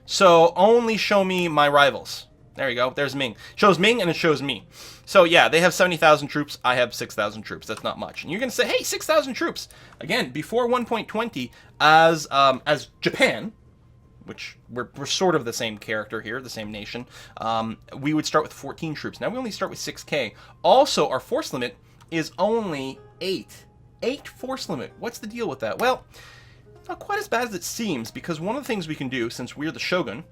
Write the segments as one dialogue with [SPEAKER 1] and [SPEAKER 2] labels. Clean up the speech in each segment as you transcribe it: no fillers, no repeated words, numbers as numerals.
[SPEAKER 1] So only show me my rivals. There you go. There's Ming. Shows Ming and it shows me. So yeah, they have 70,000 troops. I have 6,000 troops. That's not much. And you're gonna say, hey, 6,000 troops. Again, before 1.20, as Japan, which we're sort of the same character here, the same nation, we would start with 14 troops. Now we only start with 6K. Also, our force limit is only 8. 8 force limit. What's the deal with that? Well, not quite as bad as it seems, because one of the things we can do, since we're the Shogun,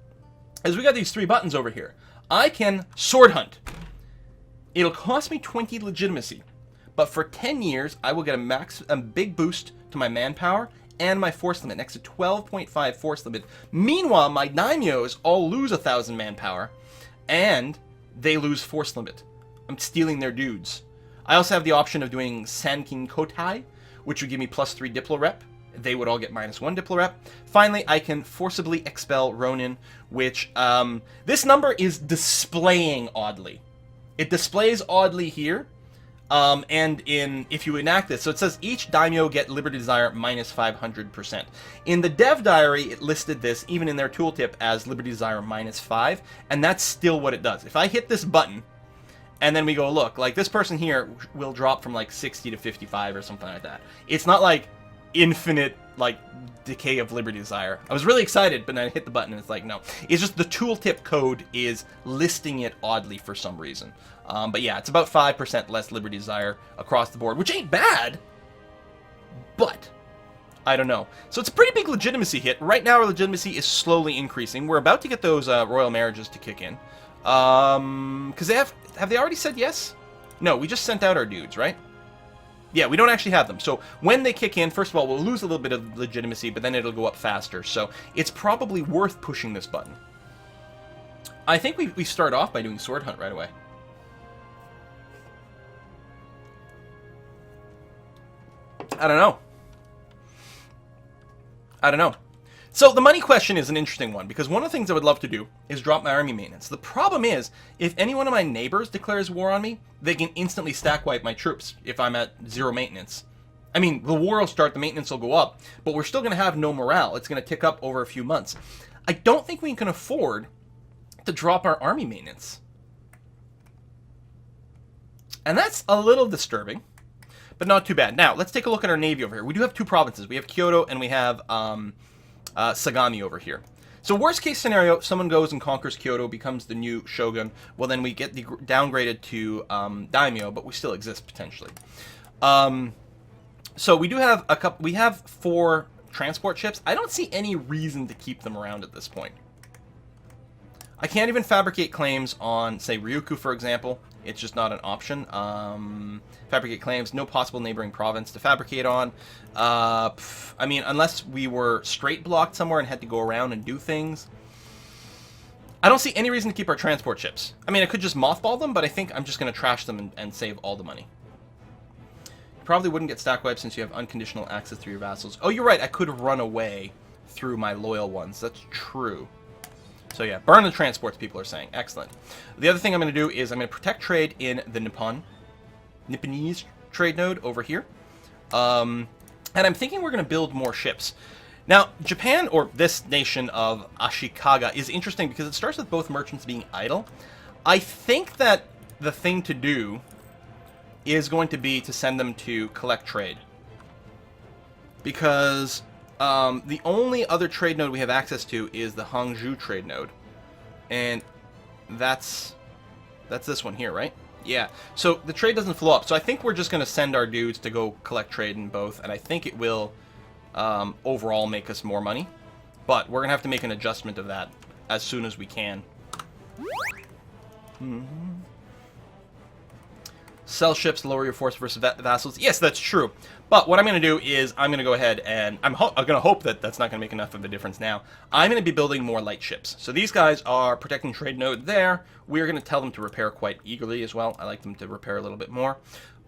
[SPEAKER 1] is we got these 3 buttons over here. I can sword hunt. It'll cost me 20 legitimacy, but for 10 years, I will get a big boost to my manpower and my force limit, next to 12.5 force limit. Meanwhile, my daimyos all lose 1,000 manpower, and they lose force limit. I'm stealing their dudes. I also have the option of doing Sankin Kotai, which would give me +3 Diplo rep. They would all get -1 Diplo rep. Finally, I can forcibly expel Ronin, which this number is displaying oddly. It displays oddly here, and if you enact this, so it says each daimyo get Liberty Desire -500%. In the dev diary, it listed this, even in their tooltip, as Liberty Desire -5, and that's still what it does. If I hit this button, and then we go look, like this person here will drop from like 60 to 55 or something like that. It's not like infinite like decay of Liberty Desire. I was really excited, but then I hit the button and it's like, no. It's just the tooltip code is listing it oddly for some reason. But yeah, it's about 5% less Liberty Desire across the board, which ain't bad, but I don't know. So it's a pretty big legitimacy hit. Right now our legitimacy is slowly increasing. We're about to get those royal marriages to kick in. Because have they already said yes? No, we just sent out our dudes, right? Yeah, we don't actually have them. So when they kick in, first of all, we'll lose a little bit of legitimacy, but then it'll go up faster. So it's probably worth pushing this button. I think we start off by doing Sword Hunt right away. I don't know. I don't know. So the money question is an interesting one, because one of the things I would love to do is drop my army maintenance. The problem is, if any one of my neighbors declares war on me, they can instantly stack wipe my troops if I'm at 0 maintenance. I mean, the war will start, the maintenance will go up, but we're still going to have no morale. It's going to tick up over a few months. I don't think we can afford to drop our army maintenance. And that's a little disturbing, but not too bad. Now, let's take a look at our navy over here. We do have 2 provinces. We have Kyoto and we have Sagami over here. So worst case scenario, someone goes and conquers Kyoto, becomes the new shogun. Well, then we get downgraded to daimyo, but we still exist potentially. So we do have a couple. We have 4 transport ships. I don't see any reason to keep them around at this point. I can't even fabricate claims on, say, Ryukyu, for example. It's just not an option. Fabricate claims, no possible neighboring province to fabricate on. I mean, unless we were straight blocked somewhere and had to go around and do things. I don't see any reason to keep our transport ships. I mean, I could just mothball them, but I think I'm just going to trash them and save all the money. You probably wouldn't get stack wiped since you have unconditional access through your vassals. Oh, you're right. I could run away through my loyal ones. That's true. So yeah, burn the transports, people are saying. Excellent. The other thing I'm going to do is I'm going to protect trade in the Nipponese trade node over here. And I'm thinking we're going to build more ships. Now, Japan, or this nation of Ashikaga, is interesting because it starts with both merchants being idle. I think that the thing to do is going to be to send them to collect trade. Because the only other trade node we have access to is the Hangzhou trade node. And that's this one here, right? Yeah. So the trade doesn't flow up. So I think we're just going to send our dudes to go collect trade in both. And I think it will overall make us more money. But we're going to have to make an adjustment of that as soon as we can. Sell ships, lower your force versus vassals. Yes, that's true. But what I'm going to do is I'm going to go ahead and I'm going to hope that that's not going to make enough of a difference now. I'm going to be building more light ships. So these guys are protecting trade node there. We're going to tell them to repair quite eagerly as well. I like them to repair a little bit more.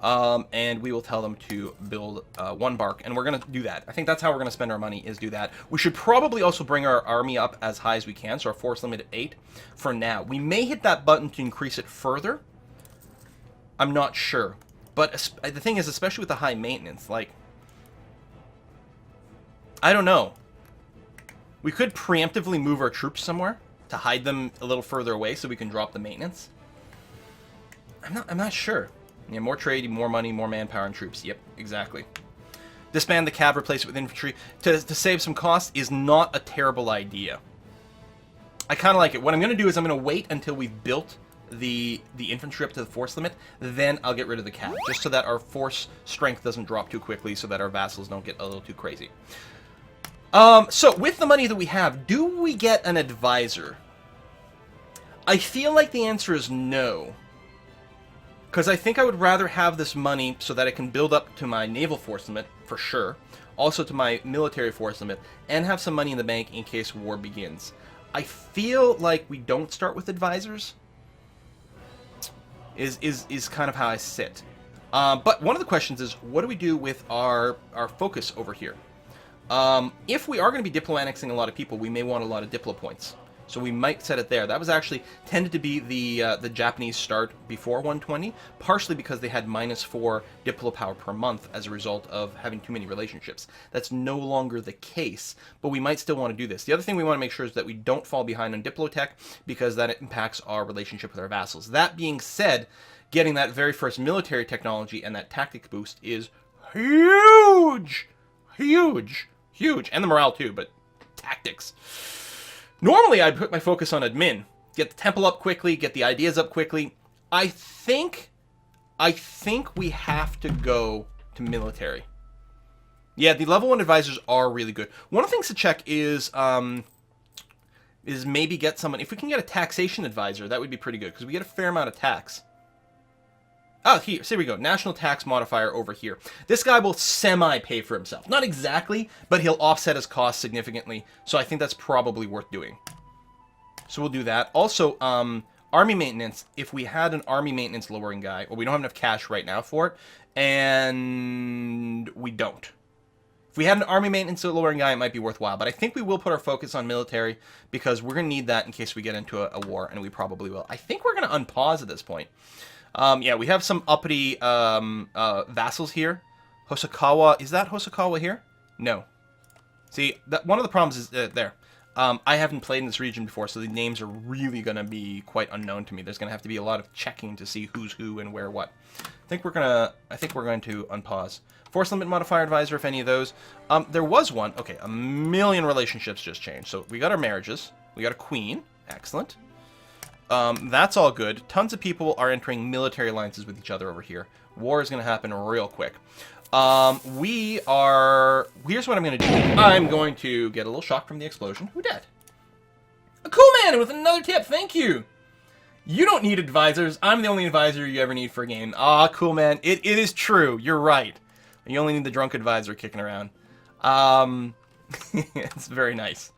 [SPEAKER 1] And we will tell them to build 1 bark. And we're going to do that. I think that's how we're going to spend our money, is do that. We should probably also bring our army up as high as we can. So our force limit at 8 for now. We may hit that button to increase it further. I'm not sure. But the thing is, especially with the high maintenance, like, I don't know. We could preemptively move our troops somewhere to hide them a little further away so we can drop the maintenance. I'm not sure. Yeah, more trade, more money, more manpower and troops. Yep, exactly. Disband the cav, replace it with infantry to save some cost is not a terrible idea. I kind of like it. What I'm going to do is I'm going to wait until we've built the infantry up to the force limit, then I'll get rid of the cav, just so that our force strength doesn't drop too quickly, so that our vassals don't get a little too crazy. So with the money that we have, do we get an advisor? I feel like the answer is no. Because I think I would rather have this money so that I can build up to my naval force limit, for sure. Also to my military force limit, and have some money in the bank in case war begins. I feel like we don't start with advisors. Is kind of how I sit. But one of the questions is, what do we do with our focus over here? If we are going to be diplo annexing a lot of people, we may want a lot of diplo points. So we might set it there. That was actually tended to be the Japanese start before 120, partially because they had -4 diplo power per month as a result of having too many relationships. That's no longer the case, but we might still want to do this. The other thing we want to make sure is that we don't fall behind on diplo tech, because that impacts our relationship with our vassals. That being said, getting that very first military technology and that tactic boost is huge! Huge! Huge! And the morale too, but tactics. Normally, I'd put my focus on admin. Get the temple up quickly, get the ideas up quickly. I think we have to go to military. Yeah, the level 1 advisors are really good. One of the things to check is maybe get someone... If we can get a taxation advisor, that would be pretty good, because we get a fair amount of tax. Oh, here we go. National tax modifier over here. This guy will semi-pay for himself. Not exactly, but he'll offset his costs significantly. So I think that's probably worth doing. So we'll do that. Also, army maintenance. If we had an army maintenance lowering guy, well, we don't have enough cash right now for it, and we don't. If we had an army maintenance lowering guy, it might be worthwhile. But I think we will put our focus on military, because we're going to need that in case we get into a war, and we probably will. I think we're going to unpause at this point. Yeah, we have some uppity vassals here. Hosokawa, is that Hosokawa here? No. See, one of the problems is there. I haven't played in this region before, so the names are really going to be quite unknown to me. There's going to have to be a lot of checking to see who's who and where what. I think we're going to unpause. Force limit modifier advisor, if any of those. There was one. Okay, a million relationships just changed. So we got our marriages. We got a queen. Excellent. That's all good. Tons of people are entering military alliances with each other over here. War is going to happen real quick. Here's what I'm going to do. I'm going to get a little shock from the explosion. Who did? A cool man with another tip. Thank you. You don't need advisors. I'm the only advisor you ever need for a game. Ah, cool man. It is true. You're right. You only need the drunk advisor kicking around. It's very nice.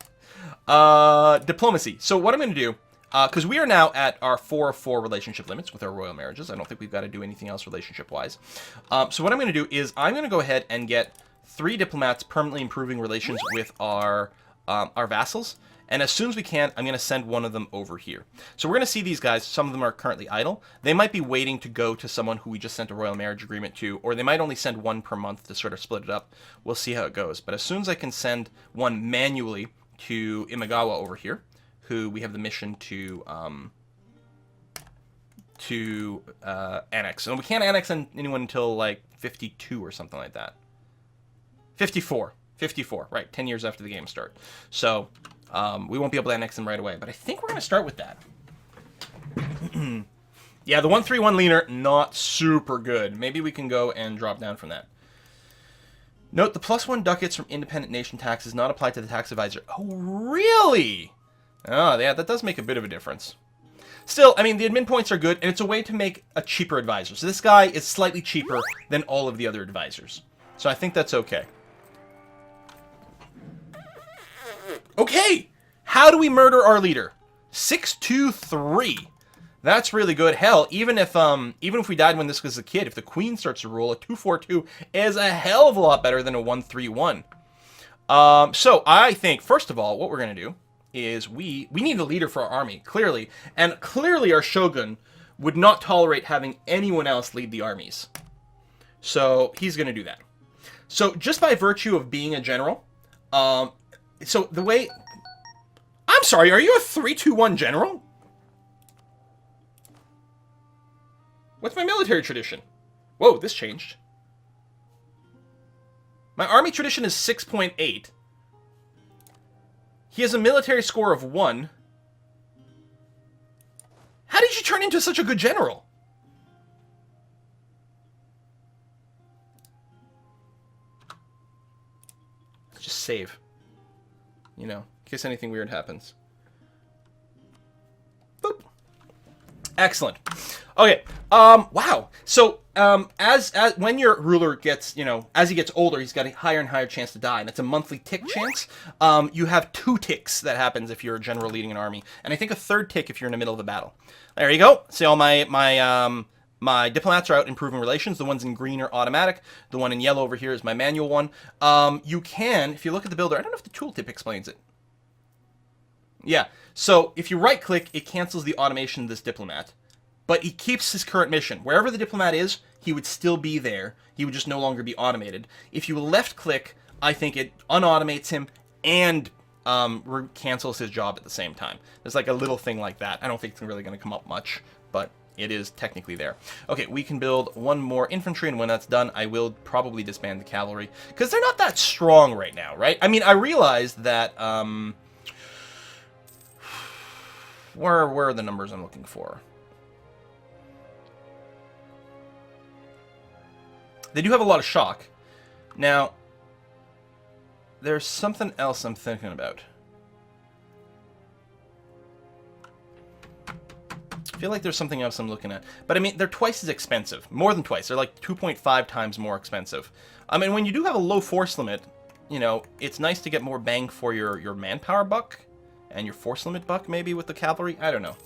[SPEAKER 1] Diplomacy. So what I'm going to do, because we are now at our 4 of 4 relationship limits with our royal marriages. I don't think we've got to do anything else relationship-wise. So what I'm going to do is I'm going to go ahead and get 3 diplomats permanently improving relations with our vassals. And as soon as we can, I'm going to send one of them over here. So we're going to see these guys. Some of them are currently idle. They might be waiting to go to someone who we just sent a royal marriage agreement to, or they might only send one per month to sort of split it up. We'll see how it goes. But as soon as I can send one manually to Imagawa over here, who we have the mission to annex. And we can't annex anyone until like 52 or something like that. 54, right, 10 years after the game start. So we won't be able to annex them right away, but I think we're going to start with that. Yeah, the 131 leaner, not super good. Maybe we can go and drop down from that. Note, the +1 ducats from independent nation tax is not applied to the tax advisor. Oh, really? Oh, yeah, that does make a bit of a difference. Still, I mean, the admin points are good, and it's a way to make a cheaper advisor. So this guy is slightly cheaper than all of the other advisors. So I think that's okay. Okay! How do we murder our leader? 623. That's really good. Hell, even if we died when this was a kid, if the queen starts to rule, a 242 is a hell of a lot better than a 131. So I think, first of all, what we're going to do is we need a leader for our army, clearly. And clearly our shogun would not tolerate having anyone else lead the armies. So he's going to do that. So just by virtue of being a general, so the way... sorry, are you a 3-2-1 general? What's my military tradition? Whoa, this changed. My army tradition is 6.8. He has a military score of 1. How did you turn into such a good general? Let's just save. You know, in case anything weird happens. Boop. Excellent. Okay. Wow. So, as when your ruler gets, you know, as he gets older, he's got a higher and higher chance to die, and it's a monthly tick chance. You have 2 ticks that happens if you're a general leading an army, and I think a 3rd tick if you're in the middle of a battle. There you go. See, all my diplomats are out improving relations. The ones in green are automatic. The one in yellow over here is my manual one. You can, if you look at the builder, I don't know if the tooltip explains it. Yeah. So if you right click, it cancels the automation of this diplomat. But he keeps his current mission. Wherever the diplomat is, he would still be there. He would just no longer be automated. If you left-click, I think it unautomates him and cancels his job at the same time. There's like a little thing like that. I don't think it's really going to come up much, but it is technically there. Okay, we can build 1 more infantry, and when that's done, I will probably disband the cavalry. Because they're not that strong right now, right? I mean, I realized that... Where are the numbers I'm looking for? They do have a lot of shock. Now, there's something else I'm thinking about. I feel like there's something else I'm looking at. But I mean, they're twice as expensive. More than twice. They're like 2.5 times more expensive. I mean, when you do have a low force limit, you know, it's nice to get more bang for your manpower buck. And your force limit buck, maybe, with the cavalry. I don't know.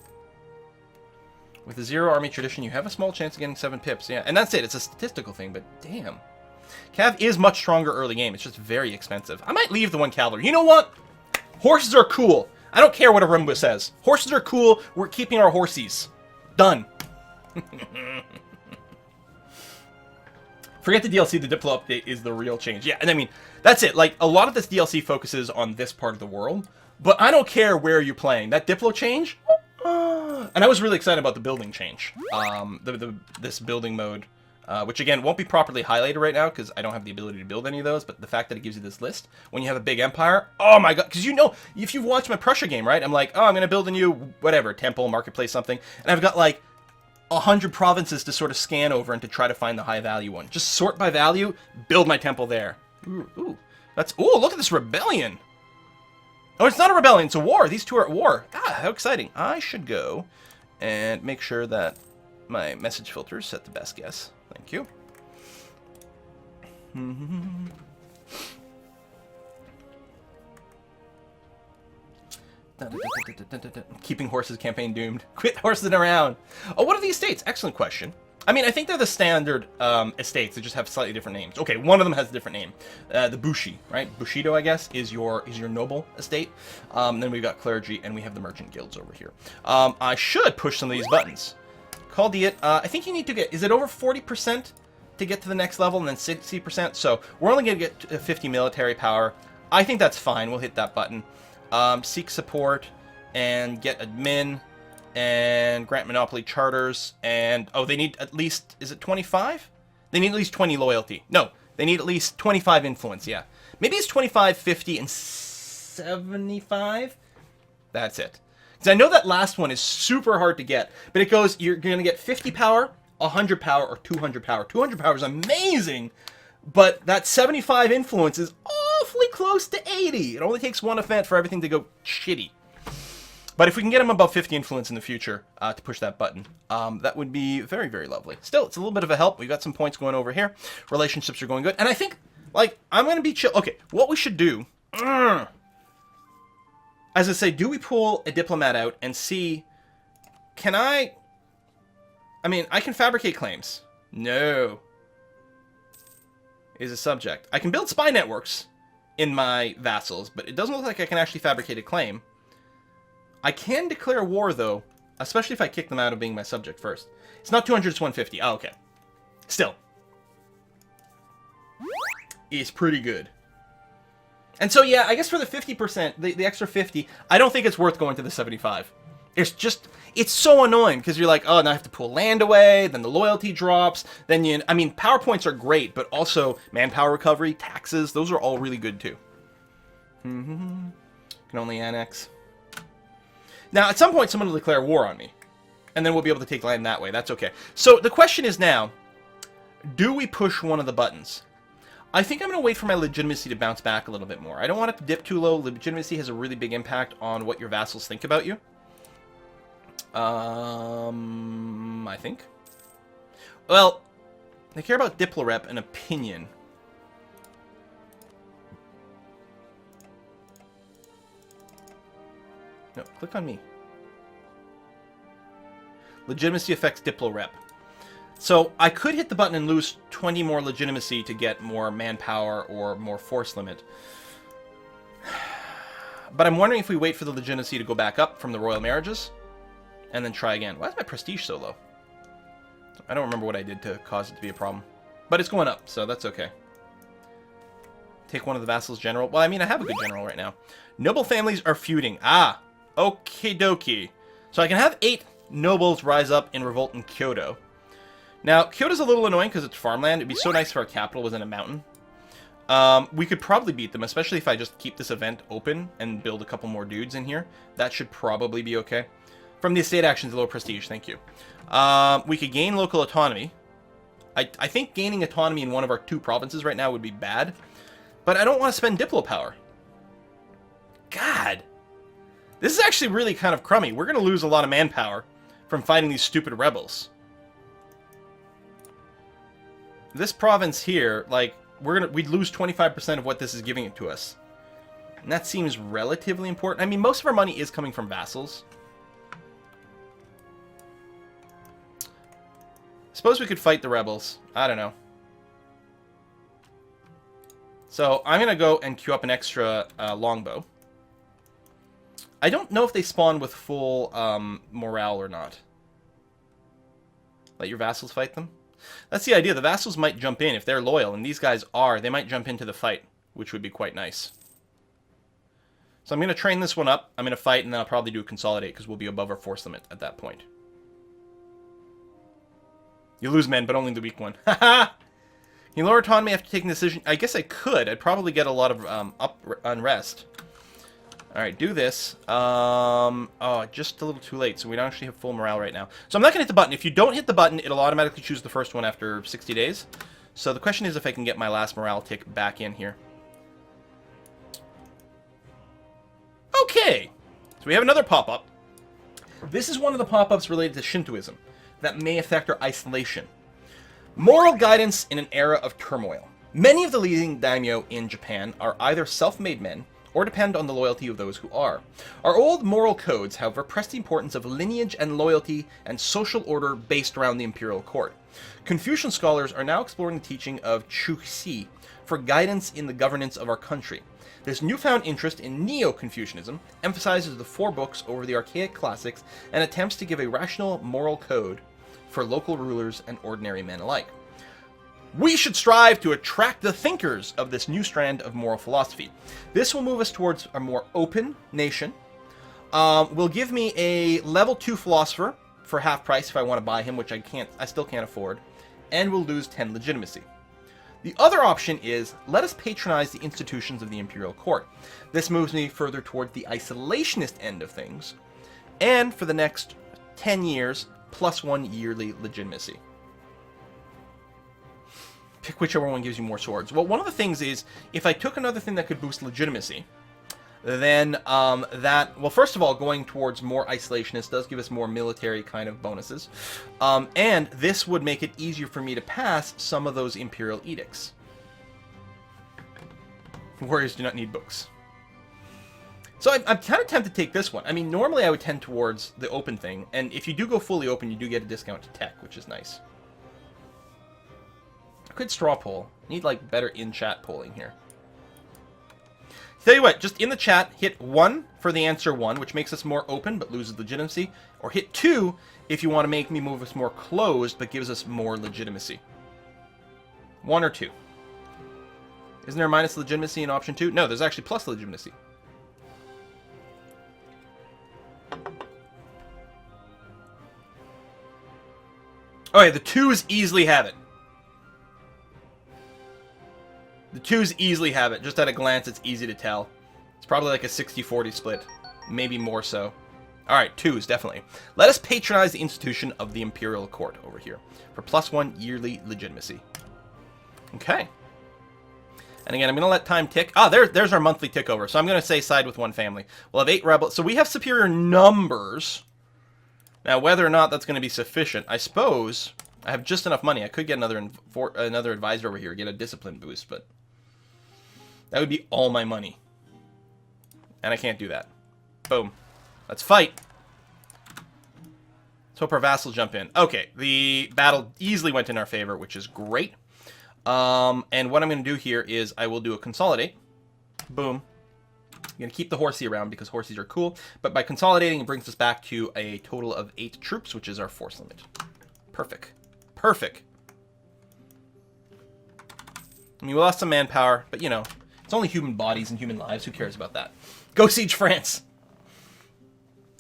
[SPEAKER 1] With the 0 army tradition, you have a small chance of getting 7 pips. Yeah, and that's it. It's a statistical thing, but damn. Cav is much stronger early game. It's just very expensive. I might leave the 1 cavalry. You know what? Horses are cool. I don't care what a Roomba says. Horses are cool. We're keeping our horsies. Done. Forget the DLC. The Diplo update is the real change. Yeah, and I mean, that's it. Like, a lot of this DLC focuses on this part of the world, but I don't care where you're playing. That Diplo change... And I was really excited about the building change. This building mode, which again won't be properly highlighted right now because I don't have the ability to build any of those, but the fact that it gives you this list when you have a big empire, oh my god, because you know, if you've watched my Prussia game, right, I'm like, oh, I'm going to build a new, whatever, temple, marketplace, something, and I've got like 100 provinces to sort of scan over and to try to find the high value one. Just sort by value, build my temple there. Ooh, look at this rebellion. Oh, it's not a rebellion, it's a war. These two are at war. Ah, how exciting. I should go and make sure that my message filter is set to best guess. Thank you. Keeping horses campaign doomed. Quit horsing around. Oh, what are the estates? Excellent question. I mean, I think they're the standard estates. They just have slightly different names. Okay, one of them has a different name. The Bushi, right? Bushido, I guess, is your noble estate. Then we've got clergy, and we have the merchant guilds over here. I should push some of these buttons. Chaldeate, I think you need to get... Is it over 40% to get to the next level, and then 60%? So we're only going to get 50 military power. I think that's fine. We'll hit that button. Seek support, and get admin... and grant monopoly charters, and oh, they need at least, is it 25? They need at least 20 loyalty. No, they need at least 25 influence, yeah. Maybe it's 25, 50, and 75? That's it. Because I know that last one is super hard to get, but it goes, you're going to get 50 power, 100 power, or 200 power. 200 power is amazing, but that 75 influence is awfully close to 80. It only takes one event for everything to go shitty. But if we can get him above 50 influence in the future to push that button, that would be very, very lovely. Still, it's a little bit of a help. We've got some points going over here. Relationships are going good. And I think, like, I'm going to be chill. Okay, what we should do, as I say, do we pull a diplomat out and see, can I mean, I can fabricate claims. No. Is a subject. I can build spy networks in my vassals, but it doesn't look like I can actually fabricate a claim. I can declare war, though, especially if I kick them out of being my subject first. It's not 200, it's 150. Oh, okay. Still. It's pretty good. And so, yeah, I guess for the 50%, the extra 50, I don't think it's worth going to the 75. It's so annoying because you're like, oh, now I have to pull land away, then the loyalty drops, then I mean, PowerPoints are great, but also manpower recovery, taxes, those are all really good too. Can only annex. Now, at some point, someone will declare war on me, and then we'll be able to take land that way. That's okay. So the question is now, do we push one of the buttons? I think I'm going to wait for my legitimacy to bounce back a little bit more. I don't want it to dip too low. Legitimacy has a really big impact on what your vassals think about you. I think. Well, they care about Diplorep and opinion. No, click on me. Legitimacy affects Diplorep. So I could hit the button and lose 20 more legitimacy to get more manpower or more force limit. But I'm wondering if we wait for the legitimacy to go back up from the royal marriages and then try again. Why is my prestige so low? I don't remember what I did to cause it to be a problem. But it's going up, so that's okay. Take one of the vassals general. Well, I mean, I have a good general right now. Noble families are feuding. Ah, okie dokie. So I can have 8 nobles rise up in revolt in Kyoto. Now, Kyoto's a little annoying because it's farmland. It'd be so nice if our capital was in a mountain. We could probably beat them, especially if I just keep this event open and build a couple more dudes in here. That should probably be okay. From the estate actions, low prestige, thank you. We could gain local autonomy. I think gaining autonomy in one of our 2 provinces right now would be bad. But I don't want to spend Diplo power. God. This is actually really kind of crummy. We're going to lose a lot of manpower from fighting these stupid rebels. This province here, like, we'd lose 25% of what this is giving it to us. And that seems relatively important. I mean, most of our money is coming from vassals. Suppose we could fight the rebels. I don't know. So I'm going to go and queue up an extra longbow. I don't know if they spawn with full morale or not. Let your vassals fight them? That's the idea. The vassals might jump in if they're loyal, and these guys are. They might jump into the fight, which would be quite nice. So I'm going to train this one up. I'm going to fight, and then I'll probably do a consolidate, because we'll be above our force limit at that point. You lose men, but only the weak one. Haha! You lower autonomy after taking a decision. I guess I could. I'd probably get a lot of unrest. Alright, do this. Oh, just a little too late, so we don't actually have full morale right now. So I'm not going to hit the button. If you don't hit the button, it'll automatically choose the first one after 60 days. So the question is if I can get my last morale tick back in here. Okay! So we have another pop-up. This is one of the pop-ups related to Shintoism that may affect our isolation. Moral guidance in an era of turmoil. Many of the leading daimyo in Japan are either self-made men or depend on the loyalty of those who are. Our old moral codes, however, press the importance of lineage and loyalty and social order based around the imperial court. Confucian scholars are now exploring the teaching of Chuxi for guidance in the governance of our country. This newfound interest in Neo-Confucianism emphasizes the 4 books over the archaic classics and attempts to give a rational moral code for local rulers and ordinary men alike. We should strive to attract the thinkers of this new strand of moral philosophy. This will move us towards a more open nation. Will give me a level 2 philosopher for half price if I want to buy him, which I still can't afford, and will lose 10 legitimacy. The other option is, let us patronize the institutions of the imperial court. This moves me further toward the isolationist end of things, and for the next 10 years, +1 yearly legitimacy. Pick whichever one gives you more swords. Well, one of the things is, if I took another thing that could boost legitimacy, then well, first of all, going towards more isolationist does give us more military kind of bonuses. And this would make it easier for me to pass some of those imperial edicts. Warriors do not need books. So I'm kind of tempted to take this one. I mean, normally I would tend towards the open thing, and if you do go fully open, you do get a discount to tech, which is nice. I could straw poll. Need, like, better in-chat polling here. Tell you what, just in the chat, hit 1 for the answer 1, which makes us more open but loses legitimacy, or hit 2 if you want to make me move us more closed but gives us more legitimacy. 1 or 2. Isn't there minus legitimacy in option 2? No, there's actually plus legitimacy. Oh, yeah, the 2s easily have it. The 2s easily have it. Just at a glance, it's easy to tell. It's probably like a 60-40 split. Maybe more so. Alright, 2s, definitely. Let us patronize the institution of the Imperial Court over here. For +1 yearly legitimacy. Okay. And again, I'm going to let time tick. Ah, there's our monthly tick over. So I'm going to say side with one family. We'll have 8 rebels. So we have superior numbers. Now, whether or not that's going to be sufficient, I suppose I have just enough money. I could get another advisor over here, get a discipline boost, but that would be all my money. And I can't do that. Boom. Let's fight. Let's hope our vassals jump in. Okay, the battle easily went in our favor, which is great. And what I'm going to do here is I will do a consolidate. Boom. I'm going to keep the horsey around because horsies are cool. But by consolidating, it brings us back to a total of 8 troops, which is our force limit. Perfect. Perfect. I mean, we lost some manpower, but, you know, it's only human bodies and human lives. Who cares about that? Go siege France!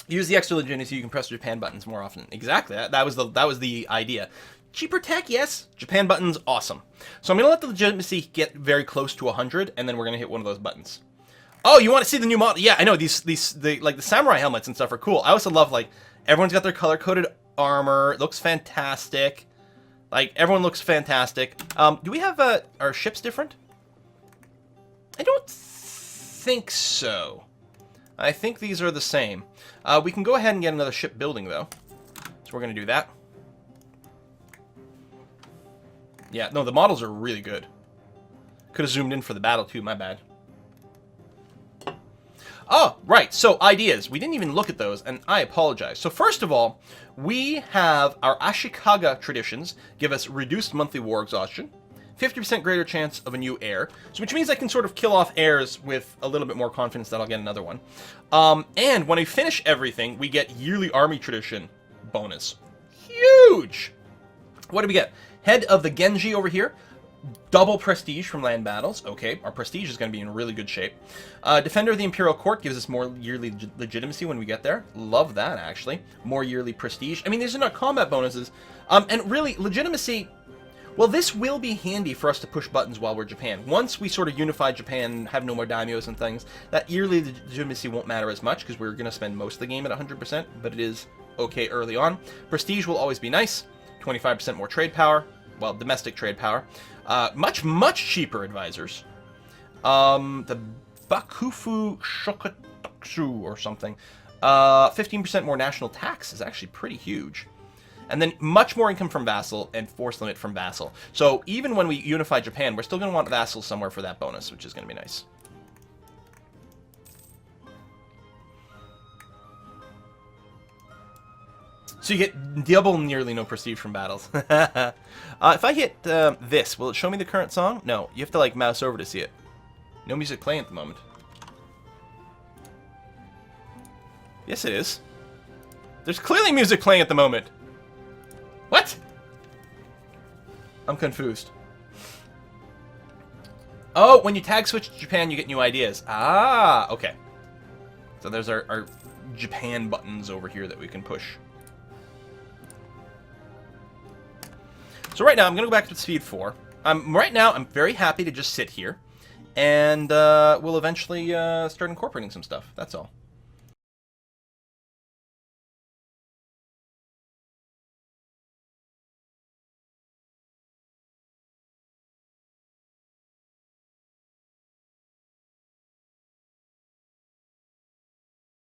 [SPEAKER 1] Use the extra legitimacy so you can press Japan buttons more often. Exactly. That was the idea. Cheaper tech, yes. Japan buttons, awesome. So I'm going to let the legitimacy get very close to 100, and then we're going to hit one of those buttons. Oh, you want to see the new model? Yeah, I know. Like the samurai helmets and stuff are cool. I also love, like, everyone's got their color-coded armor. It looks fantastic. Like, everyone looks fantastic. Do we have our ships different? I don't think so. I think these are the same. We can go ahead and get another ship building, though. So we're going to do that. Yeah, no, the models are really good. Could have zoomed in for the battle, too. My bad. Oh, right. So, ideas. We didn't even look at those, and I apologize. So, first of all, we have our Ashikaga traditions give us reduced monthly war exhaustion, 50% greater chance of a new heir, so which means I can sort of kill off heirs with a little bit more confidence that I'll get another one. And when I finish everything, we get yearly army tradition bonus. Huge! What do we get? Head of the Genji over here. Double prestige from land battles. Okay, our prestige is going to be in really good shape. Defender of the Imperial Court gives us more yearly legitimacy when we get there. Love that, actually. More yearly prestige. I mean, these are not combat bonuses. And really, legitimacy... Well, this will be handy for us to push buttons while we're Japan. Once we sort of unify Japan and have no more daimyos and things, that yearly legitimacy won't matter as much because we're going to spend most of the game at 100%, but it is okay early on. Prestige will always be nice. 25% more trade power. Well, domestic trade power. Much, much cheaper advisors. The Bakufu Shokatsu or something. 15% more national tax is actually pretty huge. And then much more income from vassal and force limit from vassal. So even when we unify Japan, we're still going to want vassals somewhere for that bonus, which is going to be nice. So you get double nearly no prestige from battles. If I hit this, will it show me the current song? No, you have to like mouse over to see it. No music playing at the moment. Yes, it is. There's clearly music playing at the moment. What? I'm confused. Oh, when you tag switch to Japan, you get new ideas. Ah, okay. So there's our Japan buttons over here that we can push. So right now, I'm going to go back to speed 4. Right now, I'm very happy to just sit here. And we'll eventually start incorporating some stuff. That's all.